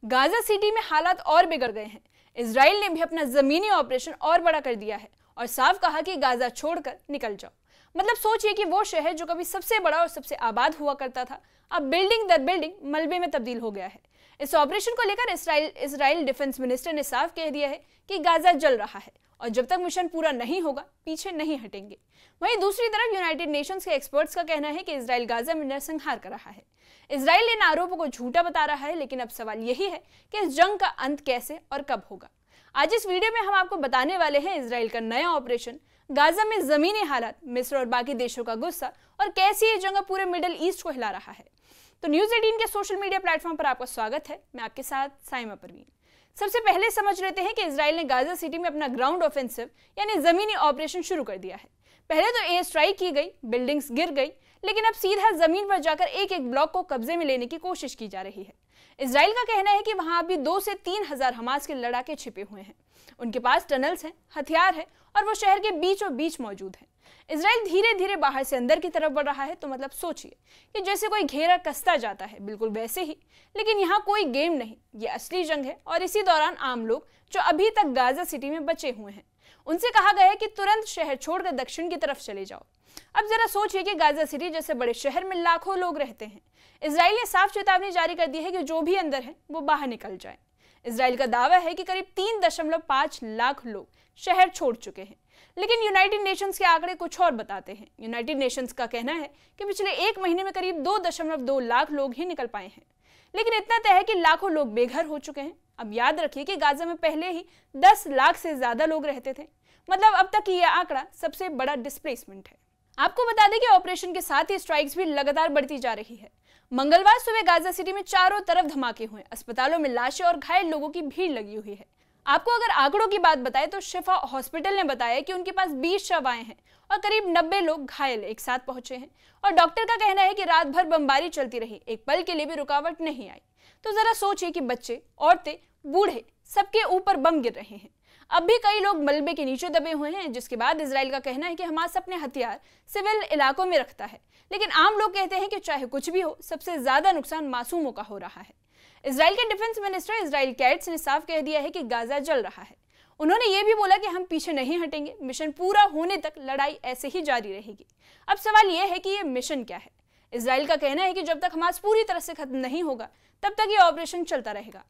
Gaza city में हालात और बिगड़ गए हैं। इजराइल ने भी अपना जमीनी ऑपरेशन और बड़ा कर दिया है और साफ कहा कि गाजा छोड़कर निकल जाओ। मतलब सोचिए कि वो शहर जो कभी सबसे बड़ा और सबसे आबाद हुआ करता था, अब बिल्डिंग दर बिल्डिंग मलबे में तब्दील हो गया है। इस ऑपरेशन को लेकर इजराइल डिफेंस मिनिस्टर ने साफ कह दिया है कि गाजा जल रहा है और जब तक मिशन पूरा नहीं होगा पीछे नहीं हटेंगे। वहीं दूसरी तरफ यूनाइटेड नेशंस के एक्सपर्ट्स का कहना है कि इजराइल गाजा में नरसंहार कर रहा है। इजराइल इन आरोपों को झूठा बता रहा है, लेकिन अब सवाल यही है कि इस जंग का अंत कैसे और कब होगा। आज इस वीडियो में हम आपको बताने वाले हैं इजराइल का नया ऑपरेशन, गाजा में जमीनी हालात, मिस्र और बाकी देशों का गुस्सा और कैसे ये जंग पूरे मिडिल ईस्ट को हिला रहा है। तो न्यूज़ 18 के सोशल मीडिया प्लेटफॉर्म पर आपका स्वागत है। मैं आपके साथ साइमा परवीन। सबसे पहले समझ लेते हैं कि इजराइल ने गाजा सिटी में अपना ग्राउंड ऑफेंसिव यानी जमीनी ऑपरेशन शुरू कर दिया है। पहले तो एयर स्ट्राइक की गई, बिल्डिंग्स गिर गई, लेकिन अब सीधा जमीन पर जाकर एक एक ब्लॉक को कब्जे में लेने की कोशिश की जा रही है। इजराइल का कहना है कि वहां अभी 2 से 3 हजार हमास के लड़ाके छिपे हुए हैं। उनके पास टनल्स हैं, हथियार है और वो शहर के बीचों बीच मौजूद है। इजराइल धीरे धीरे बाहर से अंदर की तरफ बढ़ रहा है, तो मतलब सोचिए कि जैसे कोई घेरा कसता जाता है, बिल्कुल वैसे ही। लेकिन यहाँ कोई गेम नहीं, ये असली जंग है। और इसी दौरान आम लोग जो अभी तक गाजा सिटी में बचे हुए हैं, उनसे कहा गया है कि तुरंत शहर छोड़कर दक्षिण की तरफ चले जाओ। अब जरा सोचिए कि गाजा सिटी जैसे बड़े शहर में लाखों लोग रहते हैं। इजराइल ने साफ चेतावनी जारी कर दी है कि जो भी अंदर है वो बाहर निकल जाए। इजराइल का दावा है कि करीब 3.5 लाख लोग शहर छोड़ चुके हैं, लेकिन यूनाइटेड नेशंस के आंकड़े कुछ और बताते हैं। यूनाइटेड नेशंस का कहना है कि पिछले 1 महीने में करीब 2.2 लाख लोग ही निकल पाए हैं, लेकिन इतना तय है कि लाखों लोग बेघर हो चुके हैं। अब याद रखिए कि गाजा में पहले ही 10 लाख से ज्यादा लोग रहते थे। मतलब अब तक यह आंकड़ा सबसे बड़ा डिस्प्लेसमेंट है। आपको बता दें कि ऑपरेशन के साथ ही स्ट्राइक्स भी लगातार बढ़ती जा रही है। मंगलवार सुबह गाजा सिटी में चारों तरफ धमाके हुए, अस्पतालों में लाशें और घायल लोगों की भीड़ लगी हुई है। आपको अगर आंकड़ों की बात बताएं तो शिफा हॉस्पिटल ने बताया कि उनके पास 20 शव आए हैं और करीब 90 लोग घायल एक साथ पहुंचे हैं। और डॉक्टर का कहना है कि रात भर बमबारी चलती रही, एक पल के लिए भी रुकावट नहीं आई। तो जरा सोचिए कि बच्चे, औरतें, बूढ़े, सबके ऊपर बम गिर रहे हैं। अब भी कई लोग मलबे के नीचे दबे हुए हैं, जिसके बाद इजराइल का कहना है कि हमास अपने हथियार सिविल इलाकों में रखता है, लेकिन आम लोग कहते हैं कि चाहे कुछ भी हो, सबसे ज्यादा नुकसान मासूमों का हो रहा है। इजराइल के डिफेंस मिनिस्टर इजराइल कैट्स ने साफ कह दिया है कि गाजा जल रहा है। उन्होंने ये भी बोला कि हम पीछे नहीं हटेंगे, मिशन पूरा होने तक लड़ाई ऐसे ही जारी रहेगी। अब सवाल यह है कि ये मिशन क्या है। इजराइल का कहना है कि जब तक हमास पूरी तरह से खत्म नहीं होगा तब तक ये ऑपरेशन चलता रहेगा।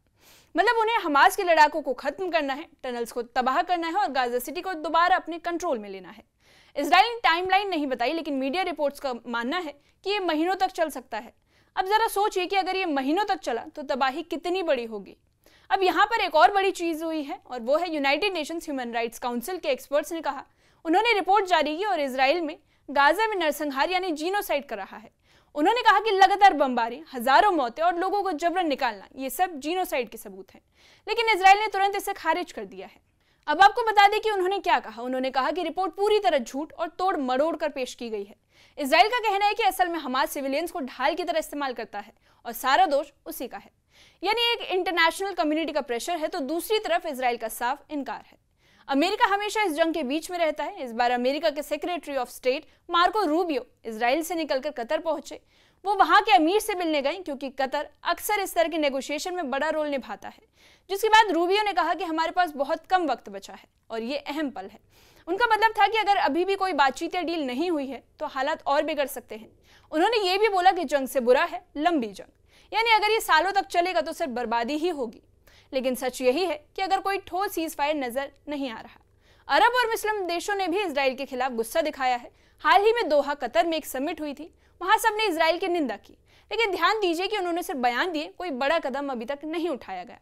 मतलब उन्हें हमास के लड़ाकों को खत्म करना है, टनल्स को तबाह करना है और गाजा सिटी को दोबारा अपने कंट्रोल में लेना है। इजराइल ने टाइमलाइन नहीं बताई, लेकिन मीडिया रिपोर्ट्स का मानना है कि ये महीनों तक चल सकता है। अब जरा सोचिए कि अगर ये महीनों तक चला तो तबाही कितनी बड़ी होगी। अब यहाँ पर एक और बड़ी चीज हुई है और वो है United Nations human rights council के एक्सपर्ट्स ने कहा, उन्होंने रिपोर्ट जारी की और इजराइल में गाजा में नरसंहार यानी जीनोसाइड कर रहा है। उन्होंने कहा कि लगातार बमबारी, हजारों मौतें और लोगों को जबरन निकालना, ये सब जीनोसाइड के सबूत हैं। लेकिन इजराइल ने तुरंत इसे खारिज कर दिया है। अब आपको बता दें कि उन्होंने क्या कहा। उन्होंने कहा कि रिपोर्ट पूरी तरह झूठ और तोड़ मरोड़ कर पेश की गई है। इजराइल का कहना है कि असल में हमास सिविलियंस को ढाल की तरह इस्तेमाल करता है और सारा दोष उसी का है। यानी एक इंटरनेशनल कम्युनिटी का प्रेशर है, तो दूसरी तरफ इजराइल का साफ इनकार है। अमेरिका हमेशा इस जंग के बीच में रहता है। इस बार अमेरिका के secretary of state Marco Rubio Israel से निकलकर कतर पहुंचे। वो वहां के अमीर से मिलने गए, क्योंकि कतर अक्सर इस तरह के नेगोशिएशन में बड़ा रोल निभाता है। जिसके बाद रूबियो ने कहा कि हमारे पास बहुत कम वक्त बचा है और ये अहम पल है। उनका मतलब था कि अगर अभी भी कोई बातचीत या डील नहीं हुई है तो हालात और बिगड़ सकते हैं। उन्होंने ये भी बोला कि जंग से बुरा है लंबी जंग, यानी अगर ये सालों तक चलेगा तो सिर्फ बर्बादी ही होगी। लेकिन सच यही है कि अगर कोई ठोस सीज फायर नजर नहीं आ रहा। अरब और मुस्लिम देशों ने भी इजराइल के खिलाफ गुस्सा दिखाया है। हाल ही में दोहा कतर में एक समिट हुई थी, वहां सबने इजराइल की निंदा की, लेकिन ध्यान दीजिए कि उन्होंने सिर्फ बयान दिए, कोई बड़ा कदम अभी तक नहीं उठाया गया।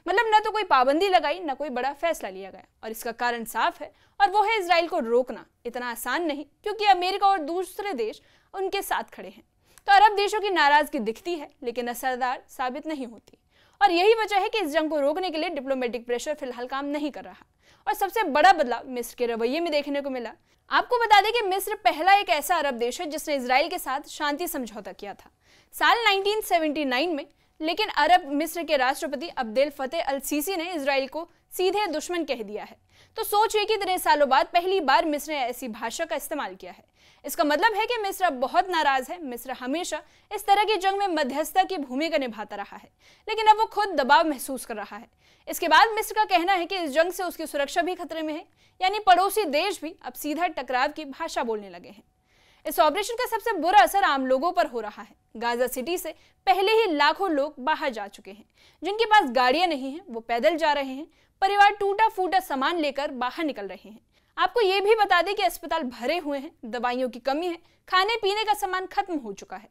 मतलब न तो कोई पाबंदी लगाई, न कोई बड़ा फैसला लिया गया। और इसका कारण साफ है, और वो है इजराइल को रोकना इतना आसान नहीं, क्योंकि अमेरिका और दूसरे देश उनके साथ खड़े हैं। तो अरब देशों की नाराजगी दिखती है, लेकिन असरदार साबित नहीं होती। और यही वजह है कि इस जंग को रोकने के लिए डिप्लोमेटिक प्रेशर फिलहाल काम नहीं कर रहा। और सबसे बड़ा बदलाव मिस्र के रवैये में देखने को मिला। आपको बता दें कि मिस्र पहला एक ऐसा अरब देश है जिसने इजराइल के साथ शांति समझौता किया था साल 1979 में। लेकिन अरब मिस्र के राष्ट्रपति अब्देल फतेह अल सीसी ने इजराइल को सीधे दुश्मन कह दिया है। तो सोचिए कि इतने सालों बाद पहली बार मिस्र ने ऐसी भाषा का इस्तेमाल किया है। इसका मतलब है कि मिस्र अब बहुत नाराज है। मिस्र हमेशा इस तरह की जंग में मध्यस्थता की भूमिका निभाता रहा है, लेकिन अब वो खुद दबाव महसूस कर रहा है। इसके बाद मिस्र का कहना है कि इस जंग से उसकी सुरक्षा भी खतरे में है, यानी पड़ोसी देश भी अब सीधा टकराव की भाषा बोलने लगे हैं। इस ऑपरेशन का सबसे बुरा असर आम लोगों पर हो रहा है। गाजा सिटी से पहले ही लाखों लोग बाहर जा चुके हैं। जिनके पास गाड़ियां नहीं हैं, वो पैदल जा रहे हैं। परिवार टूटा फूटा सामान लेकर बाहर निकल रहे हैं। आपको ये भी बता दें कि अस्पताल भरे हुए हैं, दवाइयों की कमी है, खाने पीने का सामान खत्म हो चुका है।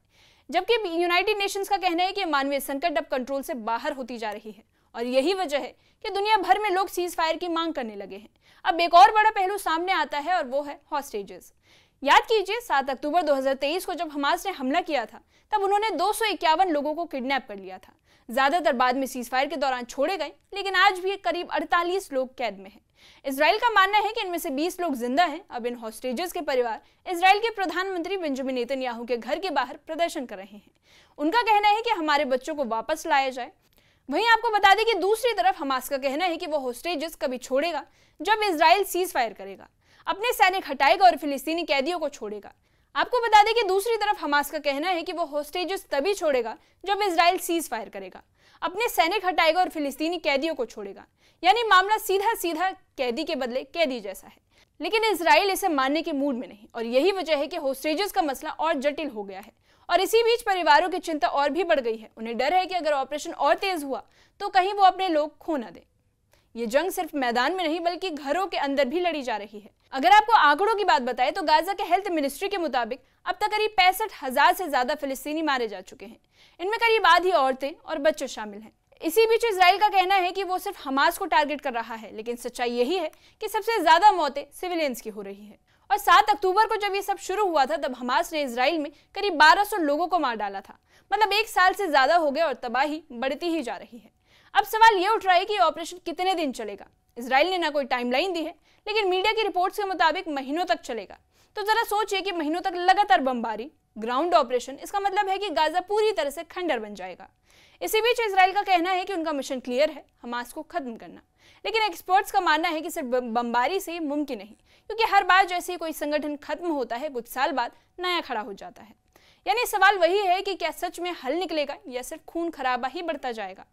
जबकि यूनाइटेड नेशंस का कहना है कि मानवीय संकट अब कंट्रोल से बाहर होती जा रही है और यही वजह है कि दुनिया भर में लोग सीज फायर की मांग करने लगे हैं। अब एक और बड़ा पहलू सामने आता है और वो है हॉस्टेजेस। याद कीजिए 7 अक्टूबर 2023 को जब हमास ने हमला किया था, तब उन्होंने 251 लोगों को किडनैप कर लिया था। ज्यादातर बाद में सीज फायर के दौरान छोड़े गए, लेकिन आज भी करीब 48 लोग कैद में हैं। इजराइल का मानना है कि इनमें से 20 लोग जिंदा हैं। अब इन हॉस्टेजेस के परिवार इजराइल के प्रधानमंत्री बेंजामिन नेतन्याहू के घर के बाहर प्रदर्शन कर रहे हैं। उनका कहना है कि हमारे बच्चों को वापस लाया जाए। वहीं आपको बता दें कि दूसरी तरफ हमास का कहना है कि वो हॉस्टेजेस कभी छोड़ेगा जब इजराइल सीज फायर करेगा, अपने सैनिक हटाएगा और फिलिस्तीनी कैदियों को छोड़ेगा। आपको बता दें कि दूसरी तरफ हमास का कहना है कि वो हॉस्टेजेस तभी छोड़ेगा जब इजराइल सीज फायर करेगा, अपने सैनिक हटाएगा और फिलिस्तीनी कैदियों को छोड़ेगा। यानी मामला सीधा सीधा कैदी के बदले कैदी जैसा है। लेकिन इजराइल इसे मानने के मूड में नहीं और यही वजह है कि हॉस्टेजेस का मसला और जटिल हो गया है। और इसी बीच परिवारों की चिंता और भी बढ़ गई है। उन्हें डर है कि अगर ऑपरेशन और तेज हुआ तो कहीं वो अपने लोग खो न दे। ये जंग सिर्फ मैदान में नहीं बल्कि घरों के अंदर भी लड़ी जा रही है। अगर आपको आंकड़ों की बात बताएं तो गाजा के हेल्थ मिनिस्ट्री के मुताबिक अब तक करीब 65,000 से ज्यादा फिलिस्तीनी मारे जा चुके हैं। इनमें करीब आधी औरतें और बच्चे शामिल हैं। इसी बीच इजराइल का कहना है कि वो सिर्फ हमास को टारगेट कर रहा है, लेकिन सच्चाई यही है कि सबसे ज्यादा मौतें सिविलियंस की हो रही है। और 7 अक्टूबर को जब ये सब शुरू हुआ था, तब हमास ने इजराइल में करीब 1200 लोगों को मार डाला था। मतलब 1 साल से ज्यादा हो गए और तबाही बढ़ती ही जा रही है। अब सवाल ये उठ रहा है कि ऑपरेशन कितने दिन चलेगा। इजराइल ने ना कोई टाइमलाइन दी है, लेकिन मीडिया की रिपोर्ट्स के मुताबिक महीनों तक चलेगा। तो जरा सोचिए कि महीनों तक लगातार बमबारी, ग्राउंड ऑपरेशन, इसका मतलब है कि गाजा पूरी तरह से खंडर बन जाएगा। इसी बीच इजराइल का कहना है कि उनका मिशन क्लियर है, हमास को खत्म करना। लेकिन एक्सपर्ट्स का मानना है कि सिर्फ बमबारी से मुमकिन नहीं, क्योंकि हर बार जैसे ही कोई संगठन खत्म होता है, कुछ साल बाद नया खड़ा हो जाता है। यानी सवाल वही है कि क्या सच में हल निकलेगा या सिर्फ खून खराबा ही बढ़ता जाएगा।